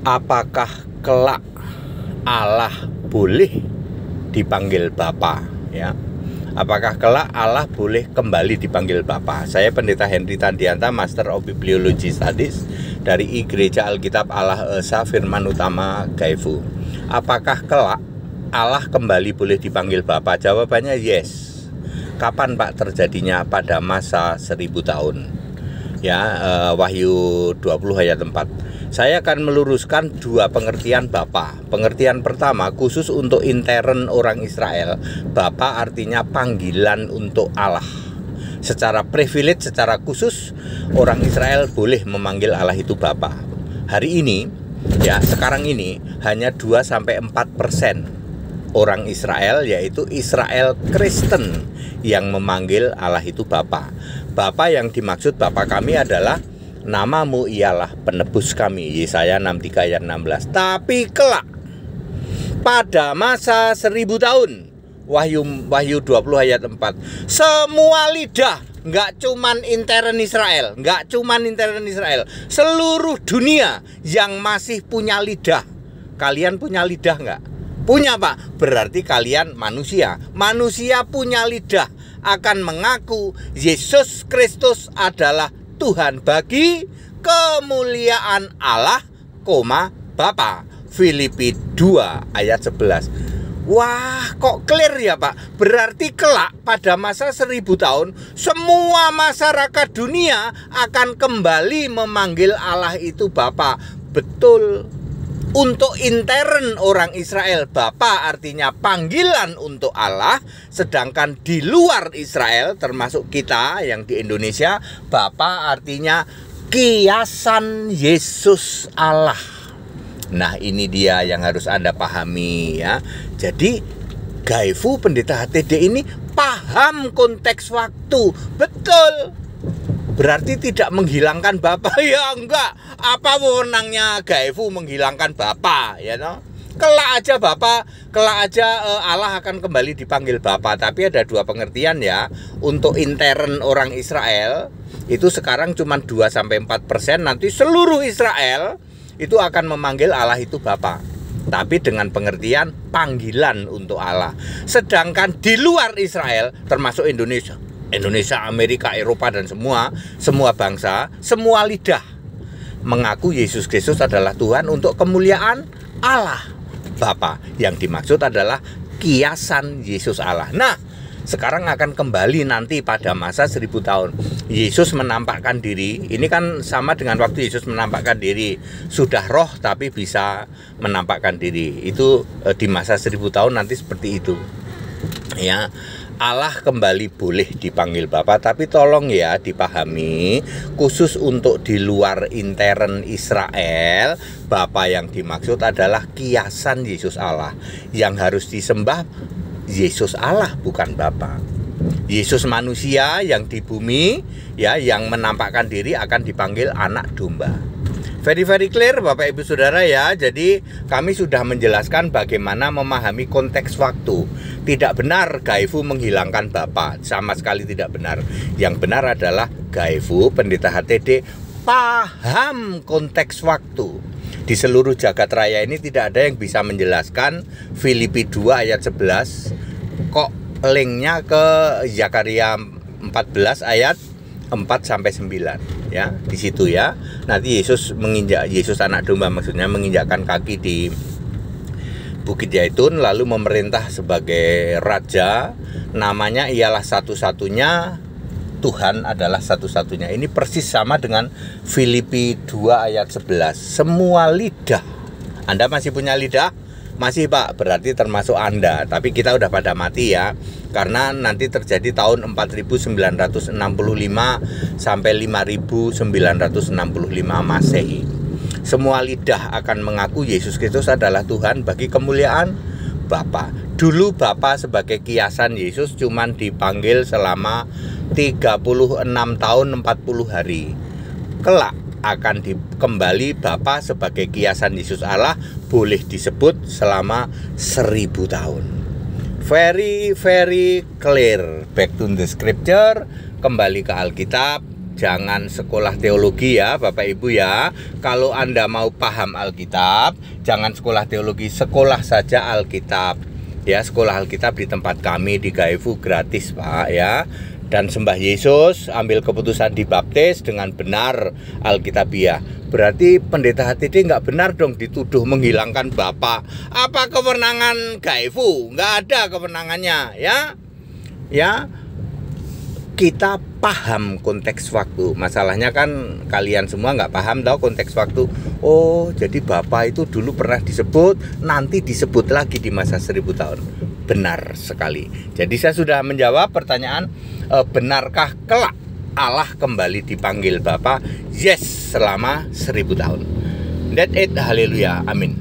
Apakah kelak Allah boleh dipanggil Bapa? Ya, apakah kelak Allah boleh kembali dipanggil Bapa? Saya Pendeta Henry Tandianta, Master of Bibliology Studies dari Gereja Alkitab Allah Esa Firman Utama Gaifu. Apakah kelak Allah kembali boleh dipanggil Bapa? Jawabannya yes. Kapan Pak terjadinya? Pada masa 1000 tahun. Ya, Wahyu 20 ayat 4. Saya akan meluruskan dua pengertian Bapa. Pengertian pertama khusus untuk intern orang Israel. Bapa artinya panggilan untuk Allah. Secara privilege, secara khusus orang Israel boleh memanggil Allah itu Bapa. Hari ini, ya sekarang ini hanya 2-4% orang Israel, yaitu Israel Kristen, yang memanggil Allah itu Bapa. Bapa yang dimaksud Bapa kami adalah namamu ialah penebus kami, Yesaya 63 ayat 16. Tapi kelak pada masa 1000 tahun, Wahyu 20 ayat 4, semua lidah, nggak cuman intern Israel, seluruh dunia yang masih punya lidah. Kalian punya lidah nggak? Punya Pak, berarti kalian manusia punya lidah, akan mengaku Yesus Kristus adalah Tuhan bagi kemuliaan Allah, Bapa. Filipi 2 ayat 11. Wah, kok clear ya Pak? Berarti kelak pada masa 1000 tahun semua masyarakat dunia akan kembali memanggil Allah itu Bapa. Betul. Untuk intern orang Israel, Bapa artinya panggilan untuk Allah. Sedangkan di luar Israel, termasuk kita yang di Indonesia, Bapa artinya kiasan Yesus Allah. Nah, ini dia yang harus Anda pahami ya. Jadi Gaifu Pendeta HTD ini paham konteks waktu. Betul. Berarti tidak menghilangkan Bapa. Ya enggak. Apa wewenangnya Gaifu menghilangkan Bapa, ya no? Kelak aja Allah akan kembali dipanggil Bapa. Tapi ada dua pengertian ya. Untuk intern orang Israel itu sekarang cuma 2-4%. Nanti seluruh Israel itu akan memanggil Allah itu Bapa, tapi dengan pengertian panggilan untuk Allah. Sedangkan di luar Israel, termasuk Indonesia, Amerika, Eropa, dan semua bangsa, semua lidah mengaku Yesus Kristus adalah Tuhan untuk kemuliaan Allah Bapa. Yang dimaksud adalah kiasan Yesus Allah. Nah, sekarang akan kembali nanti pada masa 1000 tahun. Yesus menampakkan diri. Ini kan sama dengan waktu Yesus menampakkan diri. Sudah roh tapi bisa menampakkan diri. Itu di masa 1000 tahun nanti seperti itu. Ya. Allah kembali boleh dipanggil Bapa, tapi tolong ya dipahami, khusus untuk di luar intern Israel, Bapa yang dimaksud adalah kiasan Yesus Allah. Yang harus disembah Yesus Allah, bukan Bapa. Yesus manusia yang di bumi ya, yang menampakkan diri akan dipanggil anak domba. Very clear Bapak Ibu Saudara ya. Jadi kami sudah menjelaskan bagaimana memahami konteks waktu. Tidak benar Gaifu menghilangkan Bapa, sama sekali tidak benar. Yang benar adalah Gaifu Pendeta HTD paham konteks waktu. Di seluruh jagat raya ini tidak ada yang bisa menjelaskan Filipi 2 ayat 11 kok linknya ke Zakaria 14 ayat 4-9 ya, di situ ya. Nanti Yesus anak domba maksudnya menginjakkan kaki di Bukit Zaitun lalu memerintah sebagai raja, namanya ialah satu-satunya, Tuhan adalah satu-satunya. Ini persis sama dengan Filipi 2 ayat 11. Semua lidah. Anda masih punya lidah? Masih Pak, berarti termasuk Anda. Tapi kita udah pada mati ya. Karena nanti terjadi tahun 4965 sampai 5965 Masehi. Semua lidah akan mengaku Yesus Kristus adalah Tuhan bagi kemuliaan Bapa. Dulu Bapa sebagai kiasan Yesus cuman dipanggil selama 36 tahun 40 hari. Kelak akan kembali Bapa sebagai kiasan Yesus Allah boleh disebut selama 1000 tahun. Very clear. Back to the scripture, kembali ke Alkitab. jangan sekolah teologi ya Bapak Ibu ya. Kalau Anda mau paham Alkitab, jangan sekolah teologi, sekolah saja Alkitab. Ya, sekolah Alkitab di tempat kami di GAIFU gratis Pak ya. Dan sembah Yesus, ambil keputusan dibaptis dengan benar Alkitabiah. Berarti pendeta HTD nggak benar dong dituduh menghilangkan Bapak. Apa kewenangan GAIFU? Nggak ada kewenangannya ya. Ya, kita paham konteks waktu. Masalahnya kan kalian semua nggak paham tahu konteks waktu. Oh, jadi Bapak itu dulu pernah disebut, nanti disebut lagi di masa 1000 tahun. Benar sekali. Jadi saya sudah menjawab pertanyaan, benarkah kelak Allah kembali dipanggil Bapa? Yes, selama 1000 tahun. That's it, haleluya, amin.